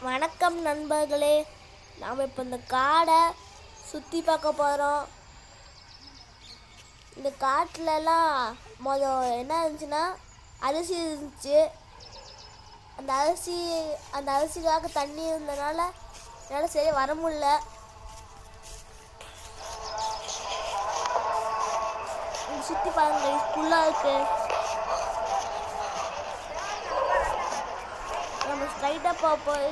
வணக்கம் நண்பர்களே. நாம் இப்போ இந்த காடை சுற்றி பார்க்க போகிறோம். இந்த காட்டிலலாம் என்ன இருந்துச்சுன்னா அரிசி இருந்துச்சு. அந்த அரிசிக்காக தண்ணி இருந்தனால என்னால் சரியாக வர முடியல. சுற்றி பாருங்க, ஃபுல்லாக இருக்கு. நம்ம ஸ்ட்ரைட்டாக போய்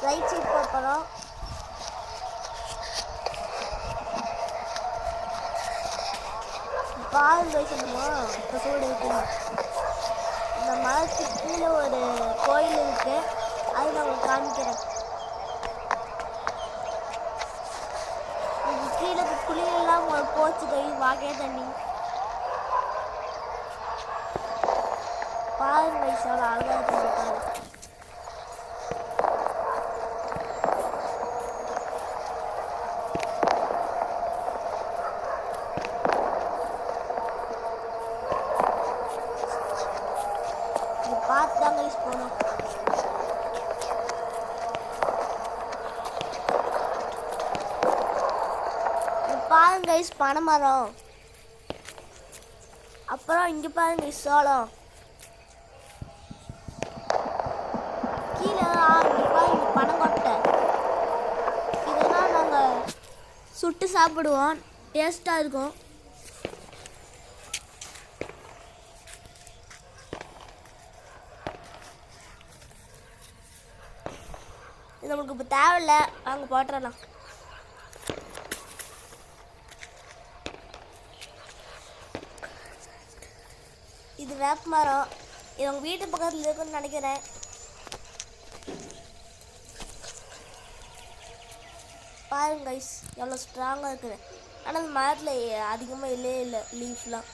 ரைட் சைட் போகிறோம். பால் வைக்கணுமா? இப்போ சூடு இருக்கு. இந்த மரத்துக்கு கீழே ஒரு கோயில் இருக்கு, அது நான் உங்களுக்கு காமிக்கிறேன். கீழே குளிரெல்லாம் போச்சு கை வாகே தண்ணி பாருங்க வயசால அழகாக இருக்காரு. பார்த்து தாங்க யூஸ் போகணும். பாருங்க பனைமரம். அப்புறம் இங்கே பாருங்க சோளம். கீழே இங்கே பாருங்க பனங்கொட்டை. இதெல்லாம் நாங்கள் சுட்டு சாப்பிடுவோம், டேஸ்ட்டாக இருக்கும். இது நமக்கு இப்போ தேவையில்லை, வாங்க போட்டுடலாம். இது வேப்ப மரம். இது உங்கள் வீட்டு பக்கத்தில் இருக்குன்னு நினைக்கிறேன். பாருங்க கைஸ் எவ்வளோ ஸ்ட்ராங்காக இருக்குது. ஆனால் அந்த மரத்தில் அதிகமாக இல்லை லீஃப்லாம்.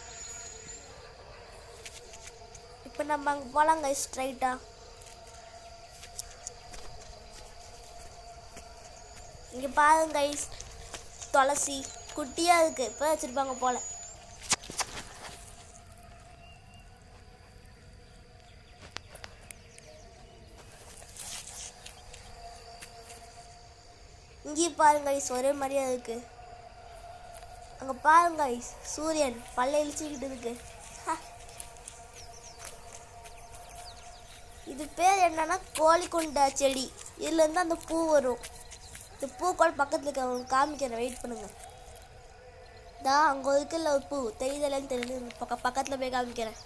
இப்போ நம்ம அங்கே போகலாம் கைஸ் ஸ்ட்ரைட்டாக. இங்கே பாருங்க கைஸ் துளசி குட்டியாக இருக்குது, இப்போ வச்சுருப்பாங்க போல். இங்கேயும் பாருங்க ஐஸ் ஒரே மாதிரியாக இருக்குது. அங்கே பாருங்க ஐஸ் சூரியன் பல்ல இழிச்சிக்கிட்டு இருக்கு. இது பேர் என்னன்னா கோழிக்கொண்டை செடி. இதுலேருந்து அந்த பூ வரும். இந்த பூக்கள் பக்கத்தில் இருக்க காமிக்கிறேன், வெயிட் பண்ணுங்க. தான் அங்கே இருக்குல்ல ஒரு பூ தெரியுதலன்னு தெரியுது, பக்கத்தில் போய் காமிக்கிறேன்.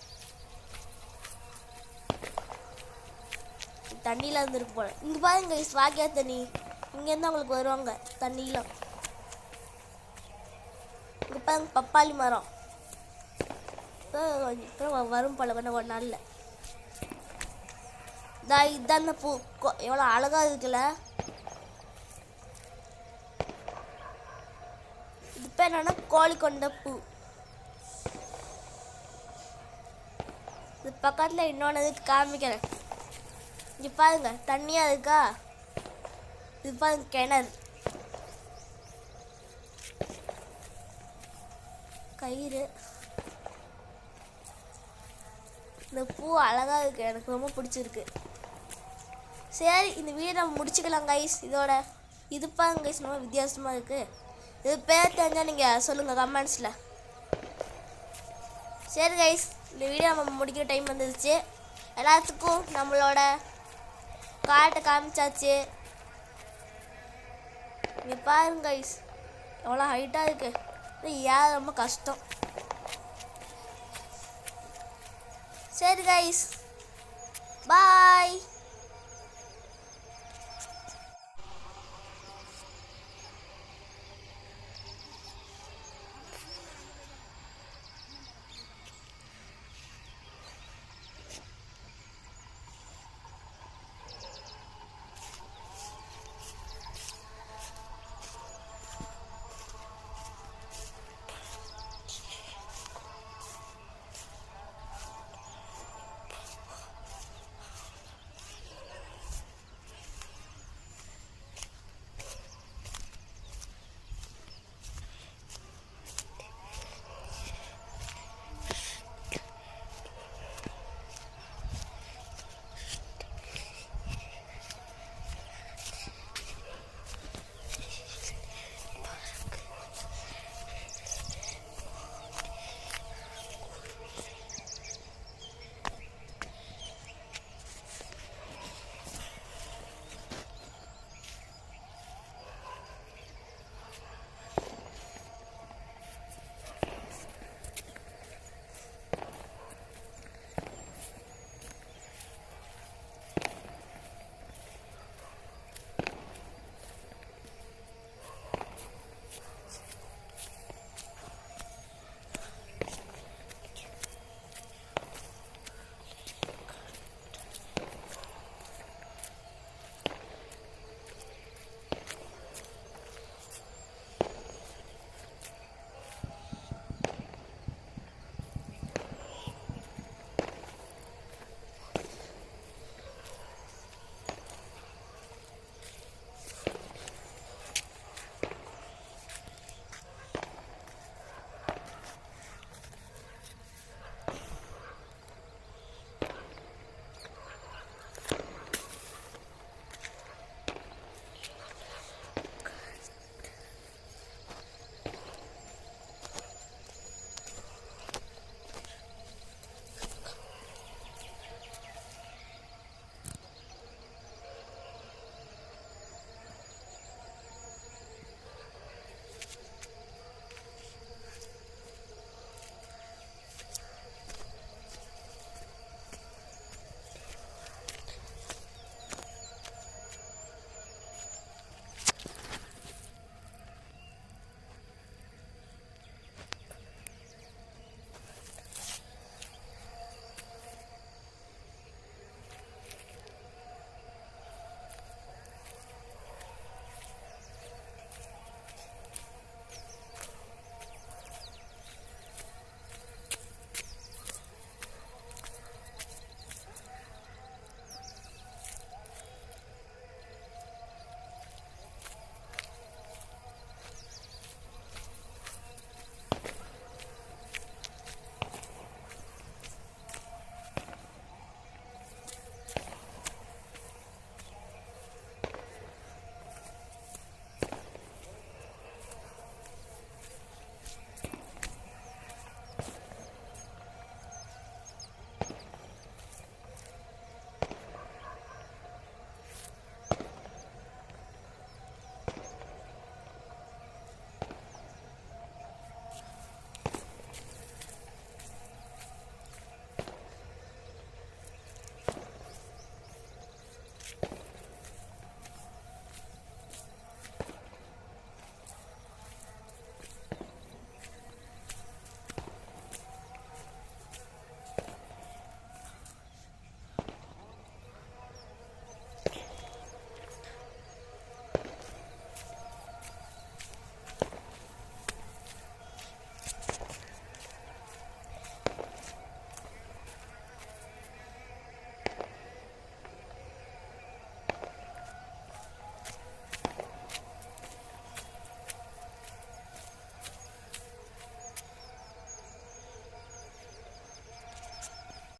தண்ணியில் இருந்துருக்கு போல. இங்கே பாருங்க ஐஸ் வாக்கியா தண்ணி. இங்கேருந்து அவங்களுக்கு வருவாங்க தண்ணியில். இங்கே பாருங்க பப்பாளி மரம். இப்போ வரும் போல ஒரு நாளில். இதுதான் அந்த பூ எவ்வளோ அழகாக இருக்குல்ல. இது பேர் என்னன்னா கோழிக்கொண்டை பூ. இது பக்கத்தில் இன்னொன்று காமிக்கிறேன். இங்கே பாருங்க தண்ணியாக இருக்கா. இது பாருங்க கிணறு. கயிறு. இந்த பூ அழகாக இருக்கு, எனக்கு ரொம்ப பிடிச்சிருக்கு. சரி இந்த வீடியோ நம்ம முடிச்சுக்கலாம் கைஸ் இதோட. இது பாருங்க கைஸ் ரொம்ப வித்தியாசமாக இருக்குது. இது பேர் தெரிஞ்சால் நீங்கள் சொல்லுங்கள் கமெண்ட்ஸில். சரி கைஸ் இந்த வீடியோ நம்ம முடிக்கிற டைம் வந்துருச்சு. எல்லாத்துக்கும் நம்மளோட காட்டை காமிச்சாச்சு. இங்கே பாருங்க கைஸ் எவ்வளோ ஹைட்டாக இருக்குது. ஏன் ரொம்ப கஷ்டம். சரி கைஸ் பாய்.